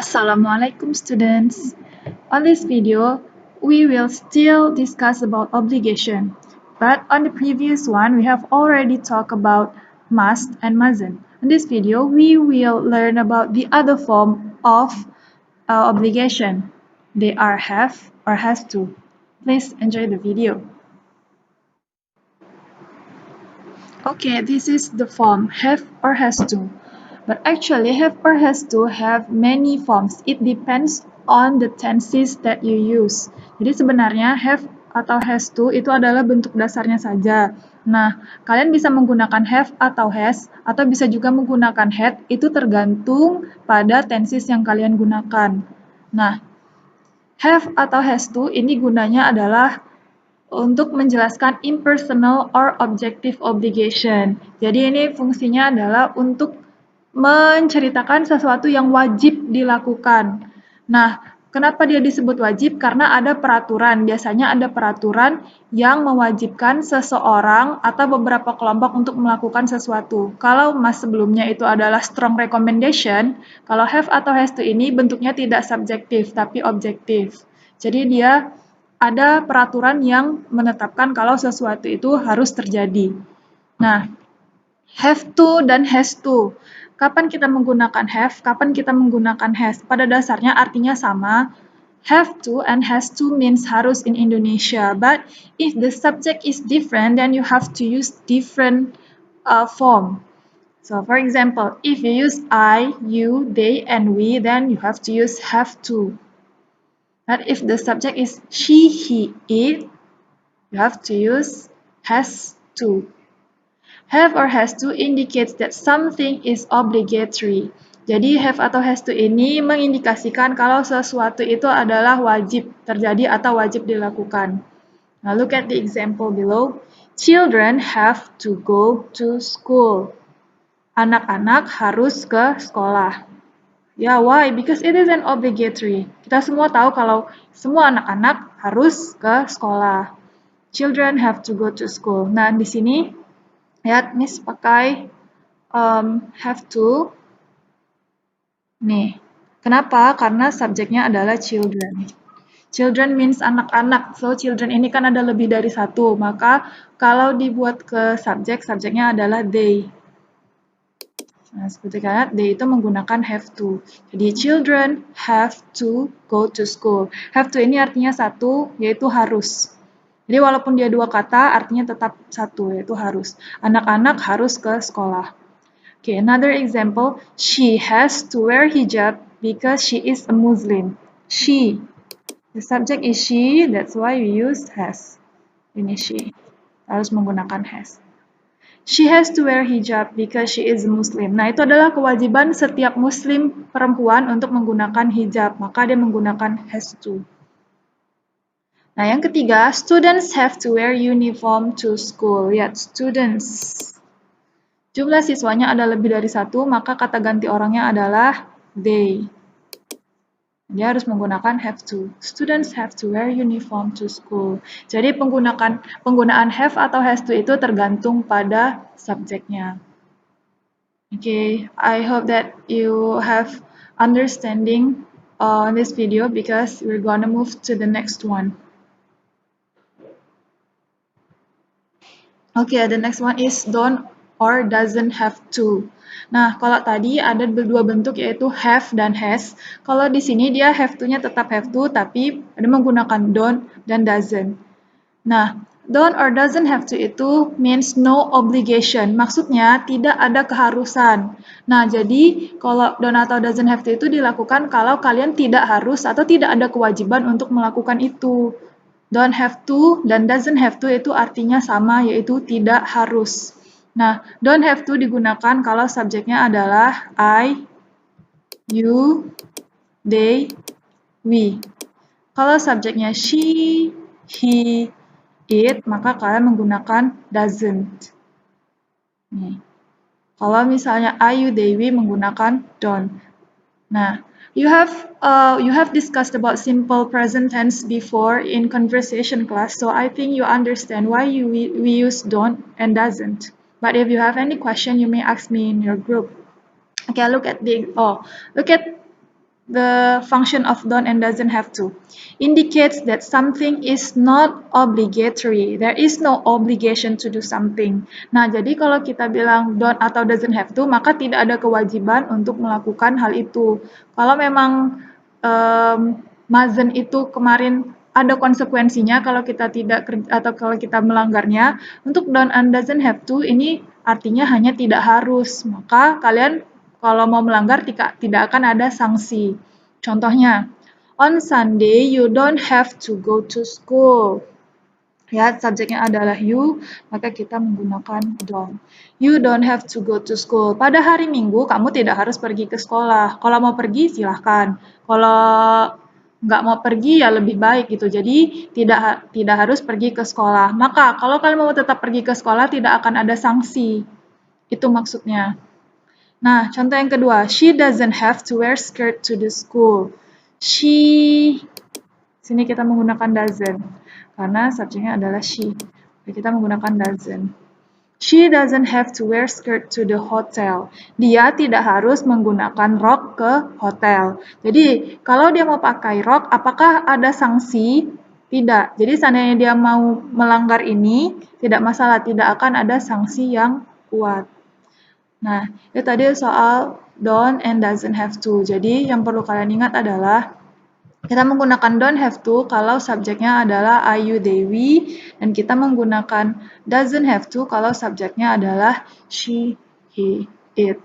Assalamualaikum students. On this video, we will still discuss about obligation. But on the previous one, we have already talked about must and mustn't. In this video, we will learn about the other form of obligation. They are have or has to. Please enjoy the video. Okay, this is the form have or has to. But actually have or has to have many forms. It depends on the tenses that you use. Jadi sebenarnya have atau has to itu adalah bentuk dasarnya saja. Nah, kalian bisa menggunakan have atau has, atau bisa juga menggunakan had, itu tergantung pada tenses yang kalian gunakan. Nah, have atau has to ini gunanya adalah untuk menjelaskan impersonal or objective obligation. Jadi ini fungsinya adalah untuk menceritakan sesuatu yang wajib dilakukan. Nah, kenapa dia disebut wajib? Karena ada peraturan. Biasanya ada peraturan yang mewajibkan seseorang atau beberapa kelompok untuk melakukan sesuatu. Kalau mas sebelumnya itu adalah strong recommendation, kalau have atau has to ini bentuknya tidak subjektif, tapi objektif. Jadi dia ada peraturan yang menetapkan kalau sesuatu itu harus terjadi. Nah, have to dan has to. Kapan kita menggunakan have, kapan kita menggunakan has? Pada dasarnya artinya sama. Have to and has to means harus in Indonesia. But if the subject is different, then you have to use different form. So for example, if you use I, you, they, and we, then you have to use have to. But if the subject is she, he, it, you have to use has to. Have or has to indicates that something is obligatory. Jadi have atau has to ini mengindikasikan kalau sesuatu itu adalah wajib terjadi atau wajib dilakukan. Now look at the example below. Children have to go to school. Anak-anak harus ke sekolah. Ya, why? Because it is an obligatory. Kita semua tahu kalau semua anak-anak harus ke sekolah. Children have to go to school. Nah, di sini lihat, Miss pakai have to. Nih, kenapa? Karena subjeknya adalah children. Children means anak-anak. So, children ini kan ada lebih dari satu. Maka, kalau dibuat ke subjek, subjeknya adalah they. Nah, seperti kalian, they itu menggunakan have to. Jadi, children have to go to school. Have to ini artinya satu, yaitu harus. Jadi walaupun dia dua kata, artinya tetap satu, yaitu harus. Anak-anak harus ke sekolah. Okay, another example. She has to wear hijab because she is a Muslim. She. The subject is she, that's why we use has. Ini she. Harus menggunakan has. She has to wear hijab because she is a Muslim. Nah, itu adalah kewajiban setiap Muslim perempuan untuk menggunakan hijab. Maka dia menggunakan has to. Nah, yang ketiga, students have to wear uniform to school. Lihat, students. Jumlah siswanya ada lebih dari satu, maka kata ganti orangnya adalah they. Dia harus menggunakan have to. Students have to wear uniform to school. Jadi penggunaan have atau has to itu tergantung pada subjeknya. Okay, I hope that you have understanding on this video because we're gonna move to the next one. Okay, the next one is don't or doesn't have to. Nah, kalau tadi ada dua bentuk yaitu have dan has. Kalau di sini dia have to-nya tetap have to, tapi ada menggunakan don't dan doesn't. Nah, don't or doesn't have to itu means no obligation. Maksudnya tidak ada keharusan. Nah, jadi kalau don't atau doesn't have to itu dilakukan kalau kalian tidak harus atau tidak ada kewajiban untuk melakukan itu. Don't have to dan doesn't have to itu artinya sama, yaitu tidak harus. Nah, don't have to digunakan kalau subjeknya adalah I, you, they, we. Kalau subjeknya she, he, it, maka kalian menggunakan doesn't. Nih. Kalau misalnya I, you, they, we menggunakan don't. Nah, you have discussed about simple present tense before in conversation class, so I think you understand why we use don't and doesn't. But if you have any question, you may ask me in your group. Okay, look at the function of don't and doesn't have to indicates that something is not obligatory. There is no obligation to do something. Nah, jadi kalau kita bilang don't atau doesn't have to, maka tidak ada kewajiban untuk melakukan hal itu. Kalau memang mustn't itu kemarin ada konsekuensinya kalau kita tidak atau kalau kita melanggarnya, untuk don't and doesn't have to ini artinya hanya tidak harus. Maka kalian kalau mau melanggar tidak akan ada sanksi. Contohnya, on Sunday you don't have to go to school. Ya, subjeknya adalah you, maka kita menggunakan don't. You don't have to go to school. Pada hari Minggu, kamu tidak harus pergi ke sekolah. Kalau mau pergi, silahkan. Kalau nggak mau pergi, ya lebih baik gitu. Jadi, tidak harus pergi ke sekolah. Maka, kalau kalian mau tetap pergi ke sekolah, tidak akan ada sanksi. Itu maksudnya. Nah, contoh yang kedua, she doesn't have to wear skirt to the school. Sini kita menggunakan doesn't, karena subjeknya adalah she. Kita menggunakan doesn't. She doesn't have to wear skirt to the hotel. Dia tidak harus menggunakan rok ke hotel. Jadi, kalau dia mau pakai rok, apakah ada sanksi? Tidak. Jadi, seandainya dia mau melanggar ini, tidak masalah. Tidak akan ada sanksi yang kuat. Nah, itu tadi soal don't and doesn't have to. Jadi, yang perlu kalian ingat adalah kita menggunakan don't have to kalau subjeknya adalah I, you, they, we, dan kita menggunakan doesn't have to kalau subjeknya adalah she, he, it.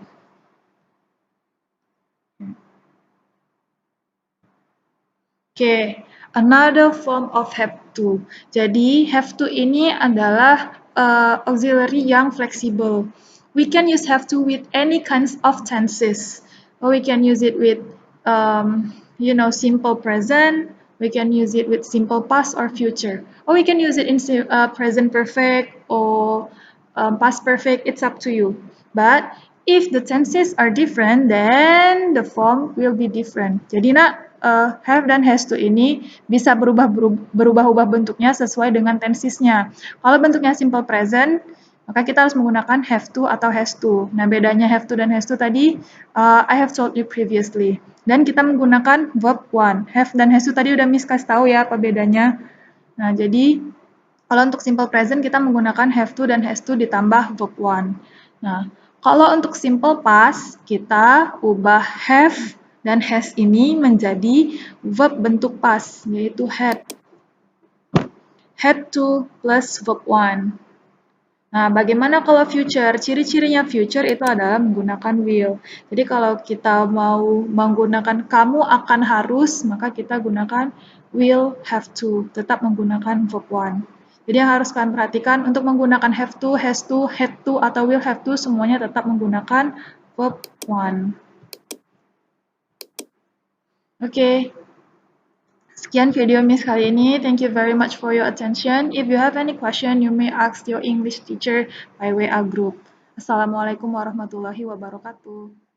Oke, another form of have to. Jadi, have to ini adalah auxiliary yang fleksibel. We can use have to with any kinds of tenses. Or we can use it with, simple present. We can use it with simple past or future. Or we can use it in present perfect or past perfect. It's up to you. But if the tenses are different, then the form will be different. Jadi have dan has to ini bisa berubah-ubah bentuknya sesuai dengan tensesnya. Kalau bentuknya simple present, maka kita harus menggunakan have to atau has to. Nah, bedanya have to dan has to tadi I have told you previously. Dan kita menggunakan verb one. Have dan has to tadi udah Miss kasih tahu ya apa bedanya. Nah, jadi kalau untuk simple present kita menggunakan have to dan has to ditambah verb one. Nah, kalau untuk simple past kita ubah have dan has ini menjadi verb bentuk past, yaitu had. Had to plus verb one. Nah, bagaimana kalau future? Ciri-cirinya future itu adalah menggunakan will. Jadi kalau kita mau menggunakan kamu akan harus, maka kita gunakan will have to, tetap menggunakan verb one. Jadi yang harus kalian perhatikan untuk menggunakan have to, has to, had to, atau will have to, semuanya tetap menggunakan verb one. Oke. Sekian video Miss kali ini. Thank you very much for your attention. If you have any question, you may ask your English teacher by WA group. Assalamualaikum warahmatullahi wabarakatuh.